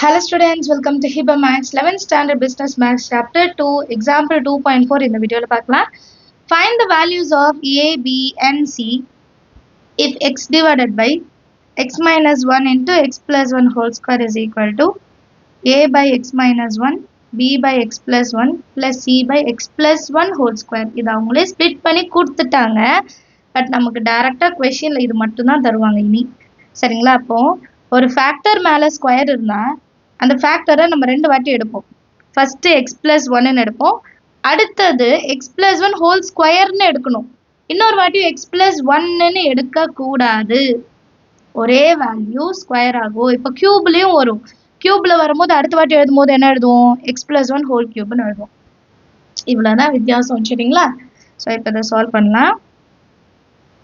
Hello students, welcome to HIBA Maths 11th Standard Business Maths Chapter 2, Example 2.4 in the video. Find the values of A, B and C if x divided by x minus 1 into x plus 1 whole square is equal to A by x minus 1, B by x plus 1 plus C by x plus 1 whole square. இதை அவங்களே split பண்ணி கொடுத்துட்டாங்க. But நமக்கு டைரக்டா क्वेश्चनல இது மட்டும் தான் தருவாங்க இனி. சரிங்களா? அப்போ ஒரு ஃபேக்டர் மேல ஸ்கொயர் இருந்தா அந்த ஃபேக்டரை நம்ம ரெண்டு வாட்டி எடுப்போம். ஃபர்ஸ்ட் x plus 1 ன்னு எடுப்போம். அடுத்தது x plus 1 whole square ன்னு எடுக்கணும். இன்னொரு வாட்டி x plus 1 ன்னு எடுக்க கூடாது. ஒரே வேல்யூ ஸ்கொயர் ஆகும். இப்போ கியூப்லயும் வரும். கியூப்ல வரும்போது அடுத்த வாட்டி எழுதும்போது என்ன எழுதுவோம்? x plus 1 whole cube ன்னு எழுதுவோம். இவ்வளவுதான் வித்தியாசம். சரிங்களா? ஸோ இப்போ இதை சால்வ் பண்ணலாம்.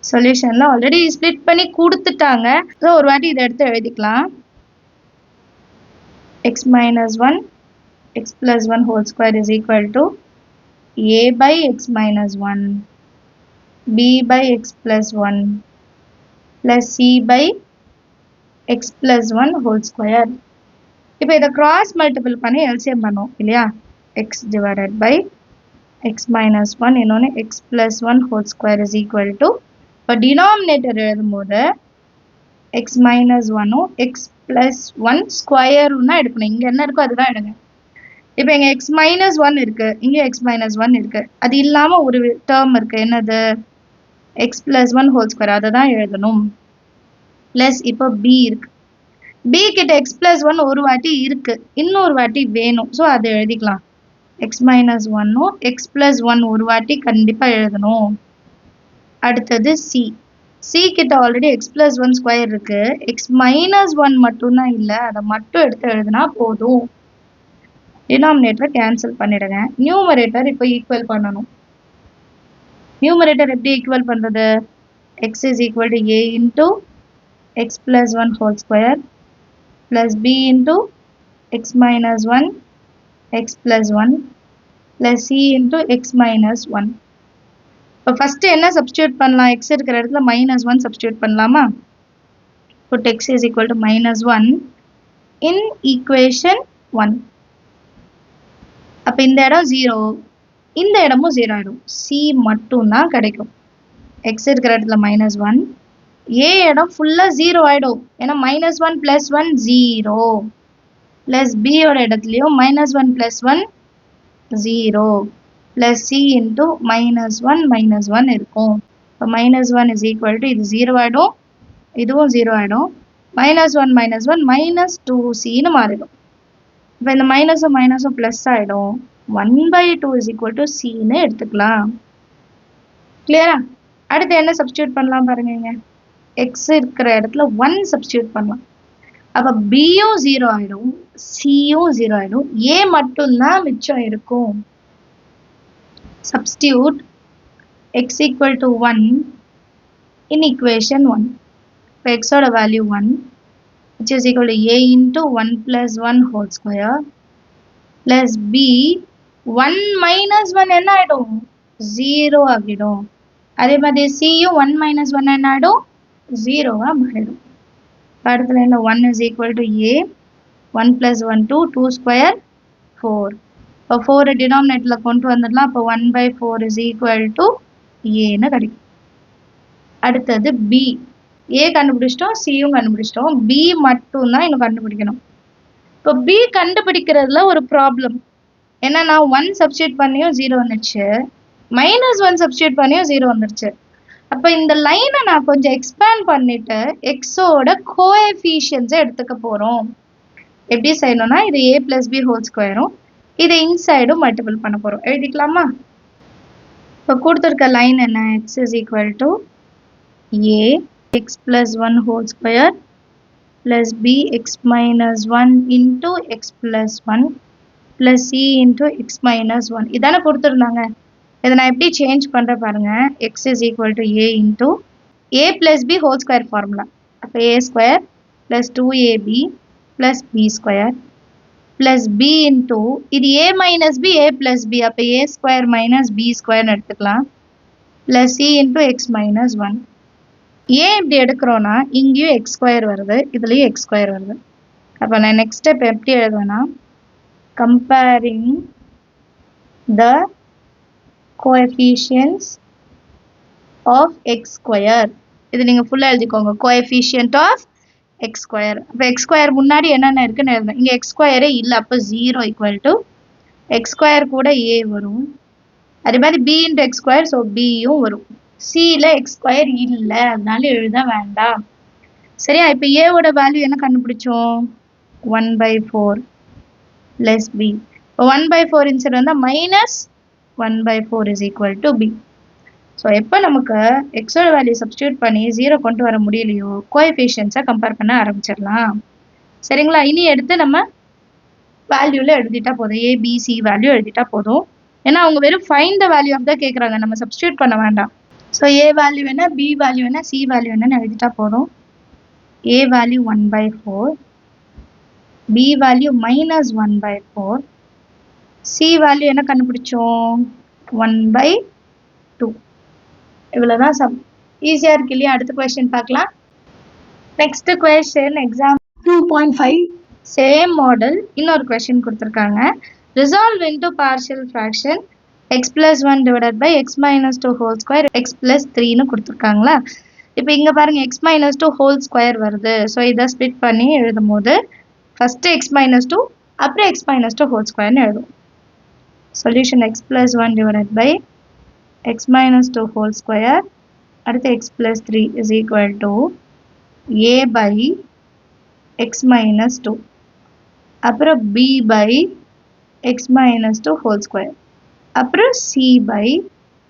சொல்யூஷன்ல ஆல்ரெடி ஸ்ப்ளிட் பண்ணி கொடுத்துட்டாங்க. ஸோ ஒரு வாட்டி இதை எடுத்து எழுதிக்கலாம். x minus 1 x plus 1 whole square is equal to a by x minus 1 b by x plus 1 plus c by x plus 1 whole square. இப்போ இதை cross multiple பண்ணி LCM பண்ணுவோம் இல்லையா? x divided by x minus 1 இன்னொன்று x plus 1 whole square is equal to இப்போ denominator எழுதும்போது x minus 1 x plus 1 square எடுக்கணும். இங்க என்ன இருக்கோ அதுதான் எடுங்க. இப்போ இங்க x minus 1 இருக்கு, இங்க x minus 1 இருக்கு. அது இல்லாம ஒரு டேர்ம் இருக்கு. என்னது? x plus 1 whole square. அதை தான் எழுதணும். பிளஸ் இப்போ b இருக்கு. b கிட்ட x plus 1 ஒரு வாட்டி இருக்கு, இன்னொரு வாட்டி வேணும். ஸோ அதை எழுதிக்கலாம். x minus 1 x plus 1 ஒரு வாட்டி கண்டிப்பா எழுதணும். அடுத்தது c. c கிட்ட ஆல்ரெடி x plus 1 ஸ்கொயர் இருக்கு, x minus 1 மட்டும்தான் இல்லை, அதை மட்டும் எடுத்து எழுதுனா போதும். டினாமினேட்டரை கேன்சல் பண்ணிடுங்க. நியூமரேட்டர் இப்போ ஈக்குவல் பண்ணணும். நியூமரேட்டர் எப்படி ஈக்குவல் பண்றது? x is equal to a into x plus 1 whole square plus b into x minus 1 x plus 1 plus c into x minus 1. இப்போ ஃபர்ஸ்ட் என்ன சப்ஸ்டியூட் பண்ணலாம்? x இருக்கிற இடத்துல minus 1 சப்ஸ்டியூட் பண்ணலாமா? put x is equal to minus 1 in equation 1. அப்போ இந்த இடம் 0, இந்த இடமும் 0 ஆயிடும். c மட்டும் தான் கிடைக்கும். x இருக்கிற இடத்துல minus 1, a இடம் ஃபுல்லா 0 ஆயிடும். ஏன்னா minus 1 plus 1 0 plus b ஓட இடத்துலயும் minus 1 plus 1 0 plus c into minus 1 இருக்கும். இப்போ minus 1 is equal to இது 0 ஆயிடும், இதுவும் 0 ஆயிடும். minus 1 minus 2c ன்னு மாறிடும். இப்போ இந்த மைனஸும் மைனஸும் பிளஸ் ஆயிடும். 1/2 is equal to c ன்னு எடுத்துக்கலாம். கிளியரா? அடுத்து என்ன சப்ஸ்டியூட் பண்ணலாம் பாருங்க. இங்க x இருக்கிற இடத்துல 1 சப்ஸ்டியூட் பண்ணலாம். அப்ப bயும் 0 ஆயிடும், cயும் 0 ஆயிடும், a மட்டும்தான் மிச்சம் இருக்கும். Substitute x equal to 1 in equation 1. இப்போ x ஓட value 1, which is equal to a into 1 plus 1 whole square plus b 1 minus 1 என்ன ஆயிடும்? 0 ஆகிடும். அதே மாதிரி cயும் 1 minus 1 என்ன ஆயிடும்? 0 மாறிடும். அடுத்த லைன்ல 1 is equal to a 1 plus 1 2 square 4. இப்போ 4 டினாமினேட்டர்ல கொண்டு வந்துடலாம். அப்போ 1/4 is equal to a ன்னு கிடைக்கும். அடுத்தது b. a கண்டுபிடிச்சிட்டோம், cயும் கண்டுபிடிச்சிட்டோம், b மட்டும் தான் இன்னும் கண்டுபிடிக்கணும். இப்போ b கண்டுபிடிக்கிறதுல ஒரு ப்ராப்ளம் என்னன்னா 1 சப்ஸ்டியூட் பண்ணியும் 0 வந்துருச்சு, -1 சப்ஸ்டியூட் பண்ணியும் 0 வந்துருச்சு. அப்போ இந்த லைனை நான் கொஞ்சம் எக்ஸ்பேண்ட் பண்ணிட்டு எக்ஸோட கோஎஃபிஷியன்ஸை எடுத்துக்க போறோம். எப்படி செய்யணும்னா இது a plus b whole ஸ்கொயரும் இதை இன்சைடும் மல்டிபிள் பண்ண போறோம். எழுதிக்கலாமா? இப்போ கொடுத்துருக்க லைன் என்ன? x is equal to a x plus 1 whole square plus b x minus 1 into x plus 1 plus c into x minus 1. இதானே கொடுத்துருந்தாங்க. இதை நான் எப்படி சேஞ்ச் பண்ணுறேன் பாருங்க. x is equal to a into a plus b whole square formula. அப்போ a square plus 2ab plus b square plus b into இது a minus b a plus b. அப்போ a square minus b square எடுத்துக்கலாம் plus c into x minus 1. ஏன் இப்படி எடுக்கிறோம்னா இங்கேயும் x square வருது, இதுலேயும் x square வருது. அப்போ நான் நெக்ஸ்ட் ஸ்டெப் எப்படி எழுதுவேன்னா comparing the coefficients of x square. இது நீங்கள் ஃபுல்லாக எழுதிக்கோங்க. Coefficient of x square. அப்போ எக்ஸ் ஸ்கொயர் முன்னாடி என்னென்ன இருக்குன்னு எழுதுவேன். இங்கே எக்ஸ் ஸ்கொயரே இல்லை, அப்போ 0 ஈக்குவல் டு எக்ஸ் ஸ்கொயர் கூட ஏ வரும். அதே மாதிரி B into x square, so பியும் வரும். சியில் எக்ஸ் ஸ்கொயர் இல்லை, அதனால எழுத வேண்டாம். சரியா? இப்போ ஏவோட வேல்யூ என்ன கண்டுபிடிச்சோம்? 1/4 ப்ளஸ் பி. இப்போ 1/4 இன்சைட் வந்தால் -1/4 is equal to B. So எப்போ நமக்கு எக்ஸோட வேல்யூ சப்ஸ்டியூட் பண்ணி 0 கொண்டு வர முடியலையோ கோஎஃபிஷியன்ட்ஸை கம்பேர் பண்ண ஆரம்பிச்சிடலாம். சரிங்களா? இனி எடுத்து நம்ம வேல்யூவில் எழுதிட்டா போதும். ஏபிசி வேல்யூ எழுதிட்டா போதும். ஏன்னா அவங்க வெறும் ஃபைண்ட் த வேல்யூ ஆஃப் தான் கேட்குறாங்க, நம்ம சப்ஸ்டியூட் பண்ண வேண்டாம். ஸோ ஏ வேல்யூ என்ன, பி வேல்யூ என்ன, சி வேல்யூ என்னன்னு எழுதிட்டா போதும். A value 1/4, B value -1/4, C value என்ன கண்டுபிடிச்சோம்? 1/2. இவ்வளோதான் சம். ஈஸியாக இருக்கு இல்லையா? அடுத்த கொஸ்டின் பார்க்கலாம். Next question exam 2.5 same model. இன்னொரு கொஸ்டின் கொடுத்துருக்காங்க. Resolve into partial fraction x plus 1 divided by x minus 2 whole square x plus 3ன்னு கொடுத்துருக்காங்களா? இப்போ இங்கே பாருங்கள் எக்ஸ் மைனஸ் 2 ஹோல் ஸ்கொயர் வருது. ஸோ இதை ஸ்பிட் பண்ணி எழுதும் போது ஃபஸ்ட்டு எக்ஸ் மைனஸ் 2 அப்புறம் எக்ஸ் மைனஸ் 2 ஹோல் ஸ்கொயர்னு எழுதும். Solution x plus 1 divided by x minus 2 whole square அடுத்து x plus 3 is equal to a by x minus 2 அப்புறம் b by x minus 2 whole square அப்புறம் c by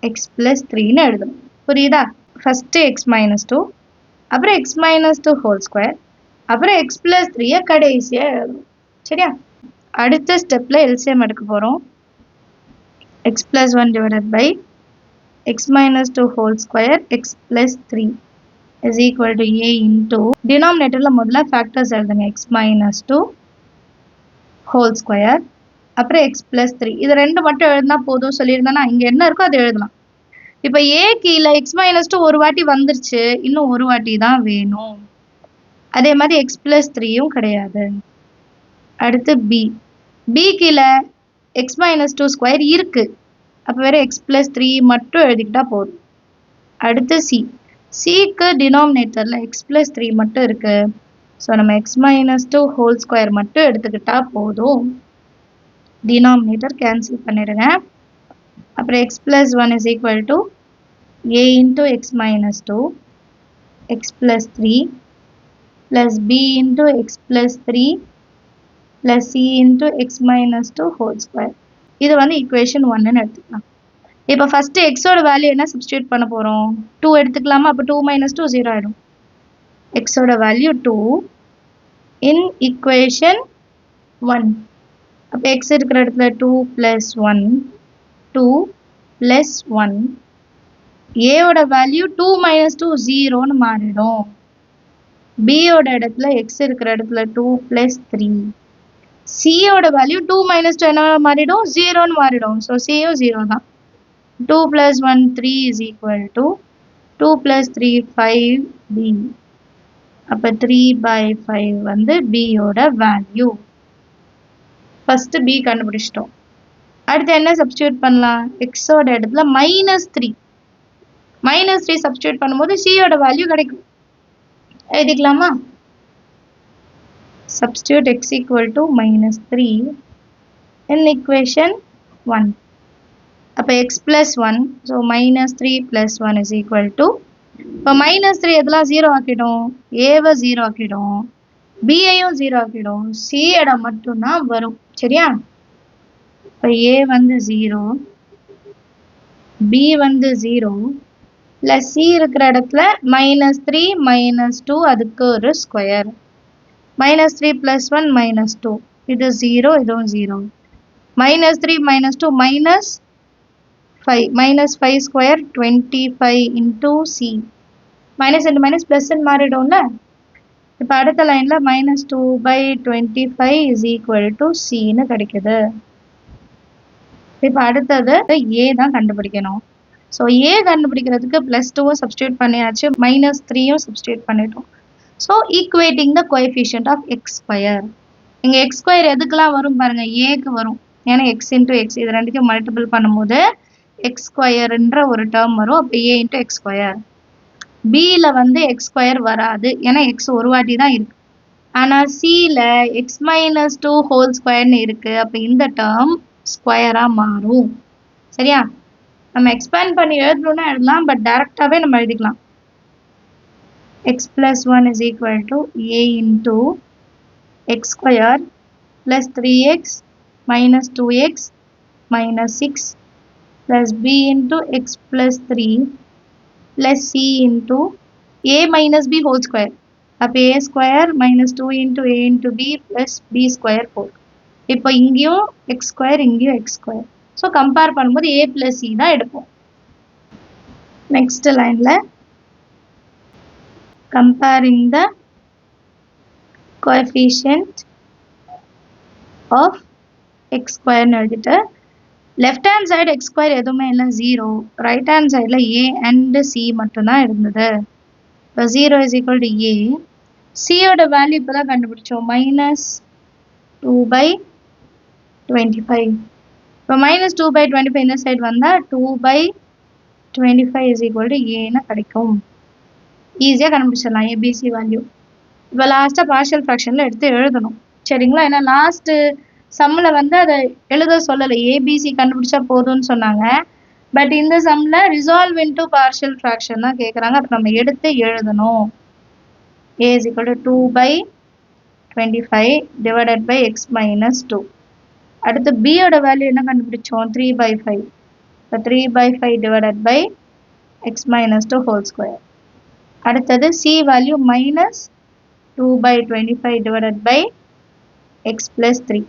x plus 3ன்னு எழுதணும். புரியுதா? First x minus 2 அப்புறம் x minus 2 whole square அப்புறம் x plus 3 கடைசியாக எழுதணும். சரியா? அடுத்த ஸ்டெப்பில் எல்சிஎம் எடுக்க போகிறோம். x plus 1 divided by x minus 2 whole square x plus 3 is equal to a into denominatorல முதல்ல factors எழுதுங்க. x minus 2 whole square அப்புறம் x plus 3 இது ரெண்டு மட்டும் எழுதுனா போதும் சொல்லியிருந்தேன்னா இங்கே என்ன இருக்கோ அதை எழுதலாம். இப்போ a கீழே x minus 2 ஒரு வாட்டி வந்துருச்சு, இன்னும் ஒரு வாட்டி தான் வேணும். அதே மாதிரி x plus 3யும் கிடையாது. அடுத்து b கீழே x minus 2 ஸ்கொயர் இருக்கு, அப்போ வேறு எக்ஸ் ப்ளஸ் 3 மட்டும் எழுதிக்கிட்டா போதும். அடுத்து சிக்கு டினாமினேட்டரில் எக்ஸ் ப்ளஸ் 3 மட்டும் இருக்குது. ஸோ நம்ம எக்ஸ் மைனஸ் 2 ஹோல் ஸ்கொயர் மட்டும் எடுத்துக்கிட்டா போதும். டினாமினேட்டர் கேன்சல் பண்ணிடுங்க. அப்புறம் x plus 1 is equal to A into x minus 2 x plus 3 plus B into x plus 3 plus C into x minus 2 whole square. இது வந்து ஈக்குவேஷன் 1ன்னு எடுத்துக்கலாம். இப்போ ஃபஸ்ட்டு எக்ஸோட வேல்யூ என்ன சப்ஸ்டியூட் பண்ண போகிறோம்? 2 எடுத்துக்கலாமா? அப்போ 2 minus 2 0 ஆகிடும். எக்ஸோட வேல்யூ 2 இன் ஈக்குவேஷன் 1. அப்போ எக்ஸ் இருக்கிற இடத்துல 2 + 1 2 + 1. ஏவோட வேல்யூ 2 minus 2 0ன்னு மாறிடும். பியோட இடத்துல எக்ஸ் இருக்கிற இடத்துல 2 + 3. சியோட வேல்யூ 2 minus 2 என்ன மாறிடும்? 0ன்னு மாறிடும். ஸோ சியும் 0 தான். 2 + 1 3 is equal to 2 + 3 5b. அப்போ 3/5 வந்து பியோட வேல்யூ. ஃபஸ்ட்டு பி கண்டுபிடிச்சிட்டோம். அடுத்து என்ன சப்ஸ்டியூட் பண்ணலாம்? எக்ஸோட இடத்துல -3 -3 சப்ஸ்டியூட் பண்ணும்போது சியோட வேல்யூ கிடைக்கும். எழுதிக்கலாமா? Substitute x equal to -3 in equation 1. அப்போ x plus 1, so -3 + 1 is equal to, இப்போ -3 எதெல்லாம் 0 ஆக்கிடும்? ஏவை 0 ஆக்கிடும், பியையும் 0 ஆக்கிடும், சி இடம் மட்டும்தான் வரும். சரியா? இப்போ ஏ வந்து 0, பி வந்து 0 ப்ளஸ் சி இருக்கிற இடத்துல -3 -2 அதுக்கு ஒரு ஸ்கொயர். -3 + 1 -2 இது 0 இதுவும் 0. -3 -2 -5 square 25 into c. Minus into minus ப்ளஸ்ன்னு மாறிடும்ல. இப்போ அடுத்த லைனில் -2/25 is equal to cன்னு கிடைக்குது. இப்போ அடுத்தது ஏ தான் கண்டுபிடிக்கணும். ஸோ ஏ கண்டுபிடிக்கிறதுக்கு +2வும் சப்ஸ்டியூட் பண்ணியாச்சு, -3யும் சப்ஸ்டியூட் பண்ணிட்டோம். So equating the coefficient of x square. இங்கே எக்ஸ் ஸ்கொயர் எதுக்கெல்லாம் வரும் பாருங்க, ஏக்கு வரும். ஏன்னா எக்ஸ் இன்டூ எக்ஸ் இது ரெண்டுத்தையும் மல்டிபிள் பண்ணும்போது எக்ஸ் ஸ்கொயர்ன்ற ஒரு டேர்ம் வரும். அப்போ ஏ இன்டூ எக்ஸ் ஸ்கொயர். பியில் வந்து எக்ஸ் ஸ்கொயர் வராது, ஏன்னா எக்ஸ் ஒரு வாட்டி தான் இருக்கு. ஆனால் சியில் எக்ஸ் மைனஸ் 2 ஹோல் ஸ்கொயர்னு இருக்கு. அப்போ இந்த டேர்ம் ஸ்கொயராக மாறும். சரியா? நம்ம எக்ஸ்பேண்ட் பண்ணி எழுதணும்னா எழுதலாம், பட் டைரக்டாகவே நம்ம எழுதிக்கலாம். X plus 1 is equal to A into X square plus 3x minus 2x minus 6 plus b into x plus 3 plus c into a minus b whole square. அப்போ a square minus 2 into a into b plus b square 4. இப்போ இங்கேயும் x square இங்கேயும் x square. So compare பண்ணும்போது a plus c தான் எடுப்போம். Next லைனில் comparing the coefficient of x square எழுதிட்டு left hand side X square எதுவுமே இல்லை, 0. ரைட் ஹேண்ட் சைடில் ஏ அண்டு சி மட்டும்தான் இருந்தது. இப்போ 0 இஸ் ஈக்குவல் டு ஏ. சியோட வேல்யூ இப்போ தான் கண்டுபிடிச்சோம், -2/25. இப்போ -2/25 இந்த சைடு வந்தால் 2/25 இஸ் ஈக்குவல் டு ஏன்னு கிடைக்கும். ஈஸியாக கண்டுபிடிச்சிடலாம் ஏபிசி வேல்யூ. இப்போ லாஸ்ட்டாக பார்ஷியல் ஃப்ராக்ஷனில் எடுத்து எழுதணும். சரிங்களா? ஏன்னா லாஸ்ட்டு சம்மில் வந்து அதை எழுத சொல்லலை, ஏபிசி கண்டுபிடிச்சா போதும்னு சொன்னாங்க. பட் இந்த சம்மில் ரிசால்வ் இன்டூ பார்ஷியல் ஃப்ராக்ஷன் தான் கேட்குறாங்க. அப்போ நம்ம எடுத்து எழுதணும். A is equal to 2/25 divided by x minus 2. அடுத்து பியோட வேல்யூ என்ன கண்டுபிடிச்சோம், 3/5. இப்போ 3/5 divided by x minus 2 whole square. அடுத்தது C value -2/25 divided by x plus 3.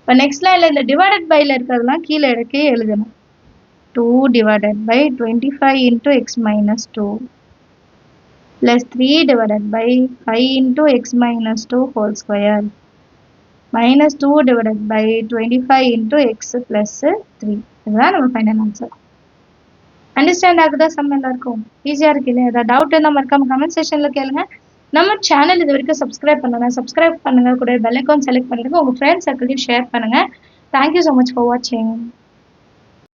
இப்போ நெக்ஸ்ட் லைனில் இந்த டிவைடட் பையில் இருக்கிறதுலாம் கீழே எடுக்கே எழுதணும். 2 divided by 25 into x minus 2 plus 3 divided by 5 into x minus 2 whole square minus 2 divided by 25 into x plus 3. இதுதான் நம்ம ஃபைனல் ஆன்சர். அண்டர்ஸ்டாண்ட் ஆகுதா சம் எல்லாருக்கும்? ஈஸியாக இருக்கு இல்லையா? ஏதாவது டவுட் இருந்தால் மறக்காம கமெண்ட் செக்ஷனில் கேளுங்க. நம்ம சேனல் இது வரைக்கும் சப்ஸ்கிரைப் பண்ணுங்க, கூட பெல் ஐகான் செலக்ட் பண்ணிடுங்க. உங்கள் ஃப்ரெண்ட்ஸ் சர்க்கிளையும் ஷேர் பண்ணுங்கள். தேங்க்யூ ஸோ மச் ஃபார் வாட்சிங்.